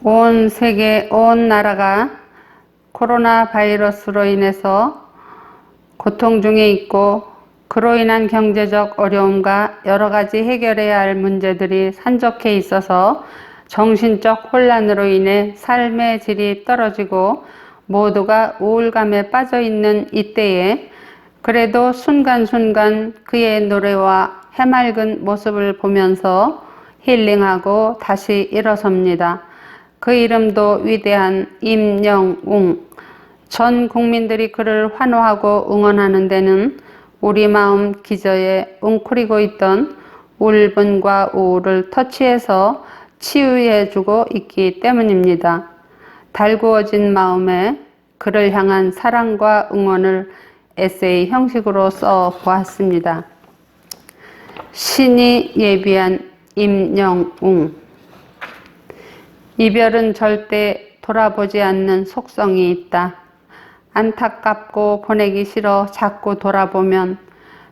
온 세계, 온 나라가 코로나 바이러스로 인해서 고통 중에 있고, 그로 인한 경제적 어려움과 여러 가지 해결해야 할 문제들이 산적해 있어서 정신적 혼란으로 인해 삶의 질이 떨어지고 모두가 우울감에 빠져 있는 이때에 그래도 순간순간 그의 노래와 해맑은 모습을 보면서 힐링하고 다시 일어섭니다. 그 이름도 위대한 임영웅. 전 국민들이 그를 환호하고 응원하는 데는 우리 마음 기저에 웅크리고 있던 울분과 우울을 터치해서 치유해주고 있기 때문입니다. 달구어진 마음에 그를 향한 사랑과 응원을 에세이 형식으로 써 보았습니다. 신이 예비한 임영웅. 이별은 절대 돌아보지 않는 속성이 있다. 안타깝고 보내기 싫어 자꾸 돌아보면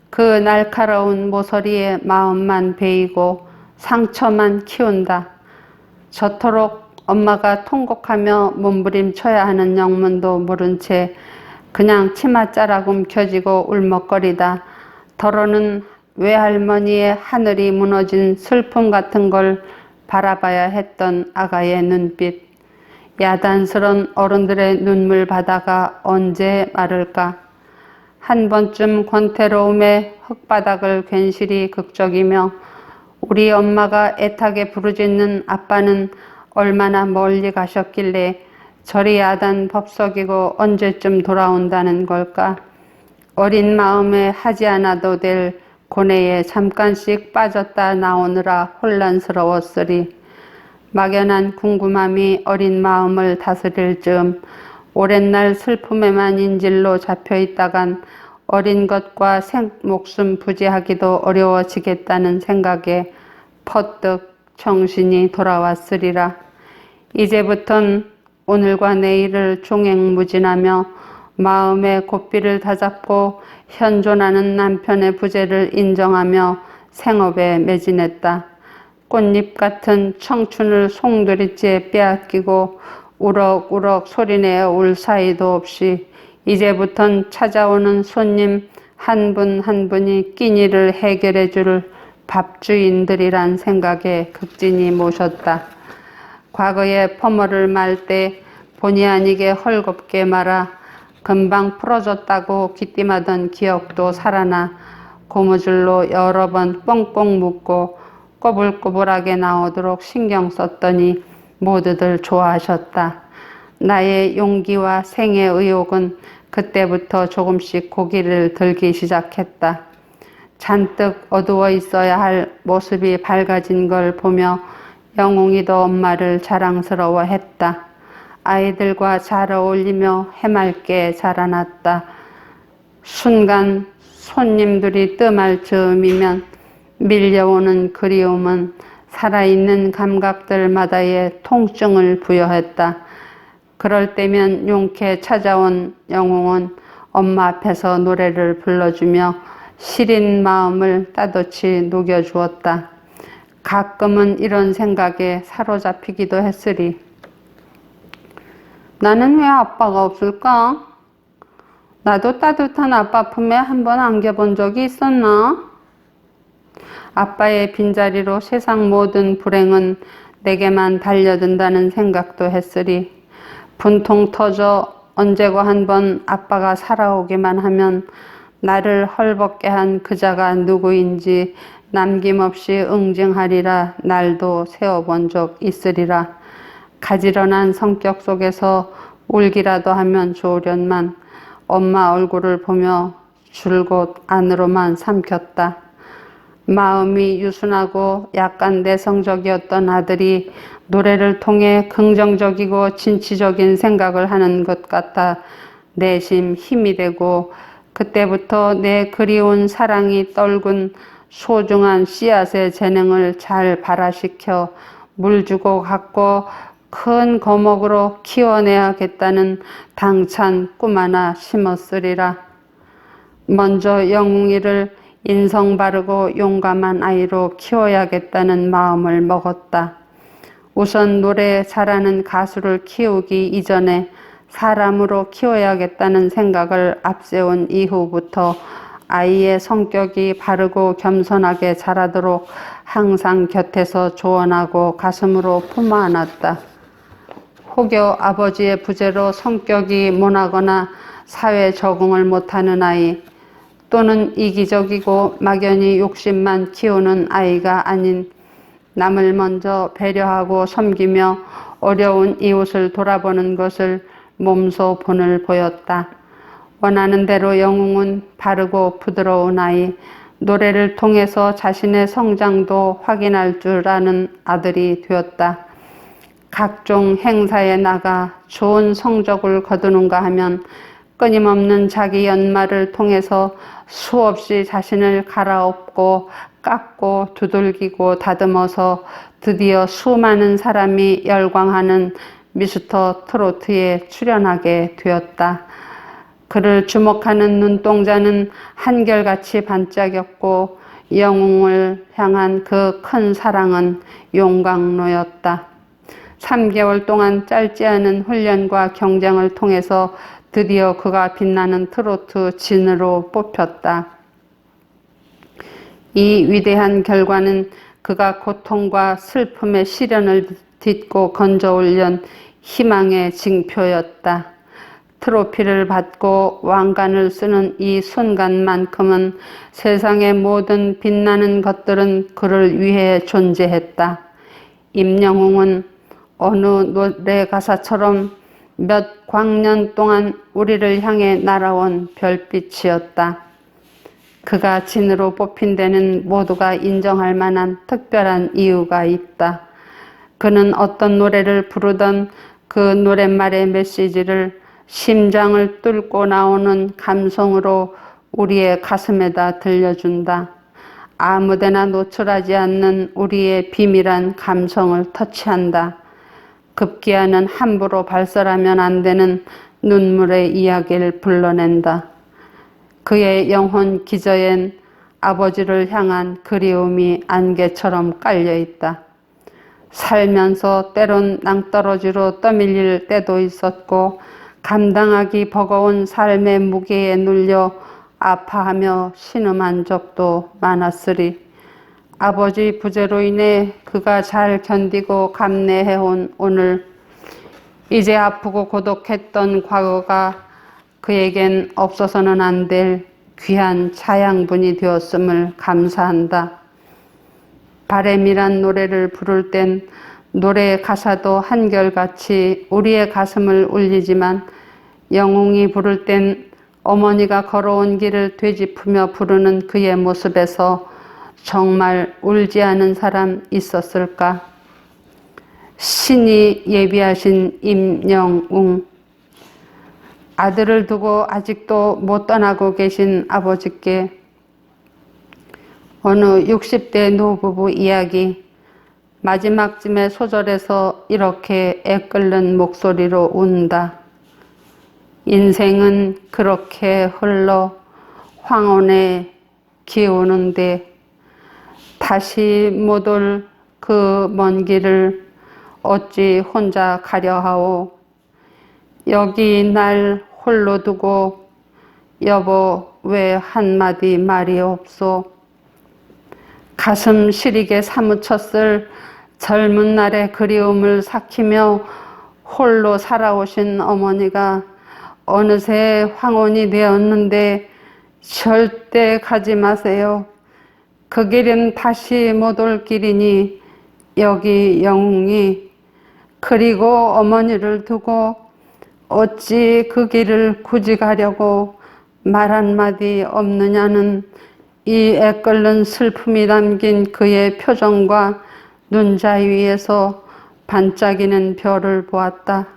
그 날카로운 모서리에 마음만 베이고 상처만 키운다. 저토록 엄마가 통곡하며 몸부림쳐야 하는 영문도 모른 채 그냥 치맛자락 움켜쥐고 울먹거리다. 더러는 외할머니의 하늘이 무너진 슬픔 같은 걸 바라봐야 했던 아가의 눈빛. 야단스런 어른들의 눈물 바다가 언제 마를까. 한 번쯤 권태로움에 흙바닥을 괜시리 극적이며 우리 엄마가 애타게 부르짖는 아빠는 얼마나 멀리 가셨길래 저리 야단 법석이고 언제쯤 돌아온다는 걸까. 어린 마음에 하지 않아도 될 고뇌에 잠깐씩 빠졌다 나오느라 혼란스러웠으리. 막연한 궁금함이 어린 마음을 다스릴 즈음 오랜 날 슬픔에만 인질로 잡혀있다간 어린 것과 목숨 부지하기도 어려워지겠다는 생각에 퍼뜩 정신이 돌아왔으리라. 이제부턴 오늘과 내일을 종횡무진하며 마음의 고삐를 다잡고 현존하는 남편의 부재를 인정하며 생업에 매진했다. 꽃잎 같은 청춘을 송두리째 빼앗기고 우럭우럭 소리내어 울 사이도 없이 이제부턴 찾아오는 손님 한 분 한 분이 끼니를 해결해 줄 밥주인들이란 생각에 극진히 모셨다. 과거에 퍼머를 말 때 본의 아니게 헐겁게 말아 금방 풀어졌다고 귀띔하던 기억도 살아나 고무줄로 여러 번 뻥뻥 묶고 꼬불꼬불하게 나오도록 신경 썼더니 모두들 좋아하셨다. 나의 용기와 생의 의욕은 그때부터 조금씩 고개를 들기 시작했다. 잔뜩 어두워 있어야 할 모습이 밝아진 걸 보며 영웅이도 엄마를 자랑스러워했다. 아이들과 잘 어울리며 해맑게 자라났다. 순간 손님들이 뜸할 즈음이면 밀려오는 그리움은 살아있는 감각들마다의 통증을 부여했다. 그럴 때면 용케 찾아온 영웅은 엄마 앞에서 노래를 불러주며 시린 마음을 따뜻이 녹여주었다. 가끔은 이런 생각에 사로잡히기도 했으리. 나는 왜 아빠가 없을까? 나도 따뜻한 아빠 품에 한번 안겨본 적이 있었나? 아빠의 빈자리로 세상 모든 불행은 내게만 달려든다는 생각도 했으리. 분통 터져 언제고 한번 아빠가 살아오기만 하면 나를 헐벗게 한 그자가 누구인지 남김없이 응징하리라 날도 세워본 적 있으리라. 가지런한 성격 속에서 울기라도 하면 좋으련만 엄마 얼굴을 보며 줄곧 안으로만 삼켰다. 마음이 유순하고 약간 내성적이었던 아들이 노래를 통해 긍정적이고 진취적인 생각을 하는 것 같아 내심 힘이 되고 그때부터 내 그리운 사랑이 떨군 소중한 씨앗의 재능을 잘 발화시켜 물주고 갖고 큰 거목으로 키워내야겠다는 당찬 꿈 하나 심었으리라. 먼저 영웅이를 인성 바르고 용감한 아이로 키워야겠다는 마음을 먹었다. 우선 노래 잘하는 가수를 키우기 이전에 사람으로 키워야겠다는 생각을 앞세운 이후부터 아이의 성격이 바르고 겸손하게 자라도록 항상 곁에서 조언하고 가슴으로 품어 안았다. 혹여 아버지의 부재로 성격이 모나거나 사회 적응을 못하는 아이, 또는 이기적이고 막연히 욕심만 키우는 아이가 아닌 남을 먼저 배려하고 섬기며 어려운 이웃을 돌아보는 것을 몸소 본을 보였다. 원하는 대로 영웅은 바르고 부드러운 아이, 노래를 통해서 자신의 성장도 확인할 줄 아는 아들이 되었다. 각종 행사에 나가 좋은 성적을 거두는가 하면 끊임없는 자기 연말을 통해서 수없이 자신을 갈아엎고 깎고 두들기고 다듬어서 드디어 수많은 사람이 열광하는 미스터 트로트에 출연하게 되었다. 그를 주목하는 눈동자는 한결같이 반짝였고 영웅을 향한 그 큰 사랑은 용광로였다. 3개월 동안 짧지 않은 훈련과 경쟁을 통해서 드디어 그가 빛나는 트로트 진으로 뽑혔다. 이 위대한 결과는 그가 고통과 슬픔의 시련을 딛고 건져 올린 희망의 징표였다. 트로피를 받고 왕관을 쓰는 이 순간만큼은 세상의 모든 빛나는 것들은 그를 위해 존재했다. 임영웅은 어느 노래 가사처럼 몇 광년 동안 우리를 향해 날아온 별빛이었다. 그가 진으로 뽑힌 데는 모두가 인정할 만한 특별한 이유가 있다. 그는 어떤 노래를 부르던 그 노랫말의 메시지를 심장을 뚫고 나오는 감성으로 우리의 가슴에다 들려준다. 아무데나 노출하지 않는 우리의 비밀한 감성을 터치한다. 급기야는 함부로 발설하면 안 되는 눈물의 이야기를 불러낸다. 그의 영혼 기저엔 아버지를 향한 그리움이 안개처럼 깔려있다. 살면서 때론 낭떠러지로 떠밀릴 때도 있었고 감당하기 버거운 삶의 무게에 눌려 아파하며 신음한 적도 많았으리. 아버지 부재로 인해 그가 잘 견디고 감내해온 오늘, 이제 아프고 고독했던 과거가 그에겐 없어서는 안 될 귀한 자양분이 되었음을 감사한다. 바램이란 노래를 부를 땐 노래의 가사도 한결같이 우리의 가슴을 울리지만 영웅이 부를 땐 어머니가 걸어온 길을 되짚으며 부르는 그의 모습에서 정말 울지 않은 사람 있었을까? 신이 예비하신 임영웅, 아들을 두고 아직도 못 떠나고 계신 아버지께 어느 60대 노부부 이야기, 마지막쯤의 소절에서 이렇게 애끓는 목소리로 운다. 인생은 그렇게 흘러 황혼에 기우는데 다시 못 올 그 먼 길을 어찌 혼자 가려 하오. 여기 날 홀로 두고 여보 왜 한마디 말이 없소. 가슴 시리게 사무쳤을 젊은 날의 그리움을 삭히며 홀로 살아오신 어머니가 어느새 황혼이 되었는데 절대 가지 마세요. 그 길은 다시 못 올 길이니 여기 영웅이 그리고 어머니를 두고 어찌 그 길을 굳이 가려고 말 한마디 없느냐는 이 애끓는 슬픔이 담긴 그의 표정과 눈자 위에서 반짝이는 별을 보았다.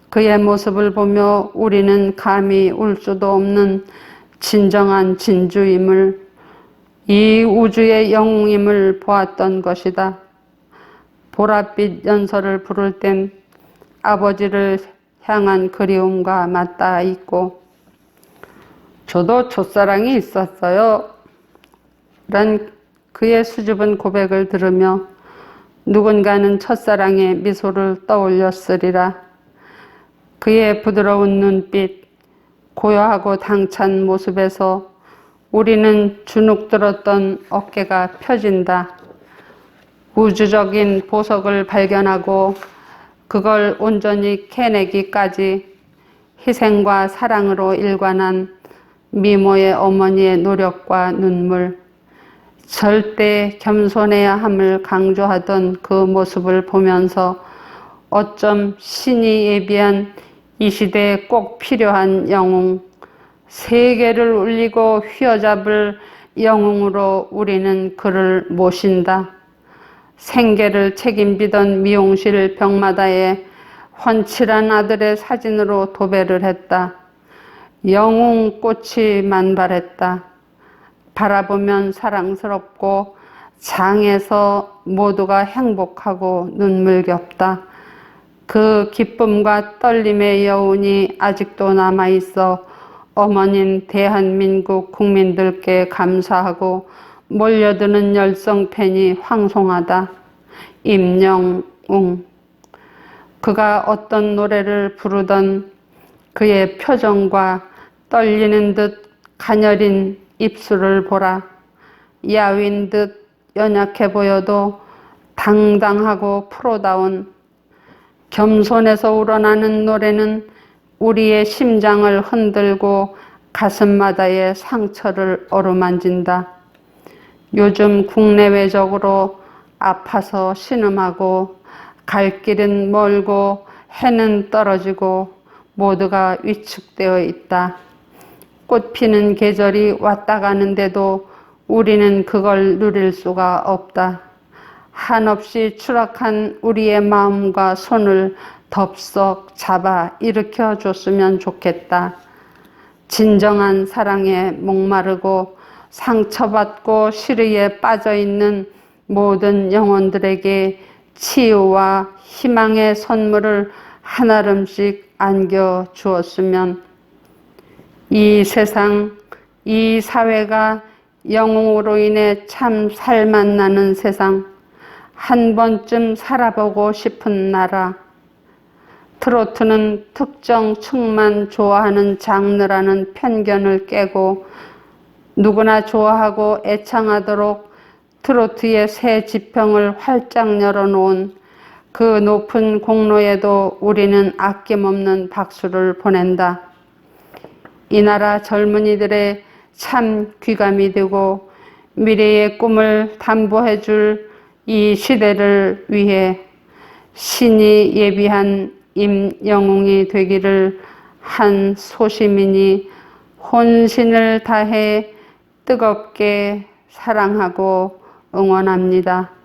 그의 모습을 보며 우리는 감히 울 수도 없는 진정한 진주임을, 이 우주의 영웅임을 보았던 것이다. 보랏빛 연설을 부를 땐 아버지를 향한 그리움과 맞닿아 있고, 저도 첫사랑이 있었어요. 란 그의 수줍은 고백을 들으며 누군가는 첫사랑의 미소를 떠올렸으리라. 그의 부드러운 눈빛, 고요하고 당찬 모습에서 우리는 주눅들었던 어깨가 펴진다. 우주적인 보석을 발견하고 그걸 온전히 캐내기까지 희생과 사랑으로 일관한 미모의 어머니의 노력과 눈물, 절대 겸손해야 함을 강조하던 그 모습을 보면서 어쩜 신이 예비한 이 시대에 꼭 필요한 영웅, 세계를 울리고 휘어잡을 영웅으로 우리는 그를 모신다. 생계를 책임지던 미용실 병마다에 훤칠한 아들의 사진으로 도배를 했다. 영웅꽃이 만발했다. 바라보면 사랑스럽고 장에서 모두가 행복하고 눈물겹다. 그 기쁨과 떨림의 여운이 아직도 남아있어 어머닌 대한민국 국민들께 감사하고 몰려드는 열성팬이 황송하다. 임영웅. 그가 어떤 노래를 부르던 그의 표정과 떨리는 듯 가녀린 입술을 보라. 야윈 듯 연약해 보여도 당당하고 프로다운 겸손해서 우러나는 노래는 우리의 심장을 흔들고 가슴마다의 상처를 어루만진다. 요즘 국내외적으로 아파서 신음하고 갈 길은 멀고 해는 떨어지고 모두가 위축되어 있다. 꽃 피는 계절이 왔다 가는데도 우리는 그걸 누릴 수가 없다. 한없이 추락한 우리의 마음과 손을 덥석 잡아 일으켜 줬으면 좋겠다. 진정한 사랑에 목마르고 상처받고 시리에 빠져있는 모든 영혼들에게 치유와 희망의 선물을 한아름씩 안겨 주었으면 이 세상, 이 사회가 영웅으로 인해 참 살맛 나는 세상, 한 번쯤 살아보고 싶은 나라. 트로트는 특정 층만 좋아하는 장르라는 편견을 깨고 누구나 좋아하고 애창하도록 트로트의 새 지평을 활짝 열어놓은 그 높은 공로에도 우리는 아낌없는 박수를 보낸다. 이 나라 젊은이들의 참 귀감이 되고 미래의 꿈을 담보해 줄 이 시대를 위해 신이 예비한 임영웅이 되기를 한 소시민이 혼신을 다해 뜨겁게 사랑하고 응원합니다.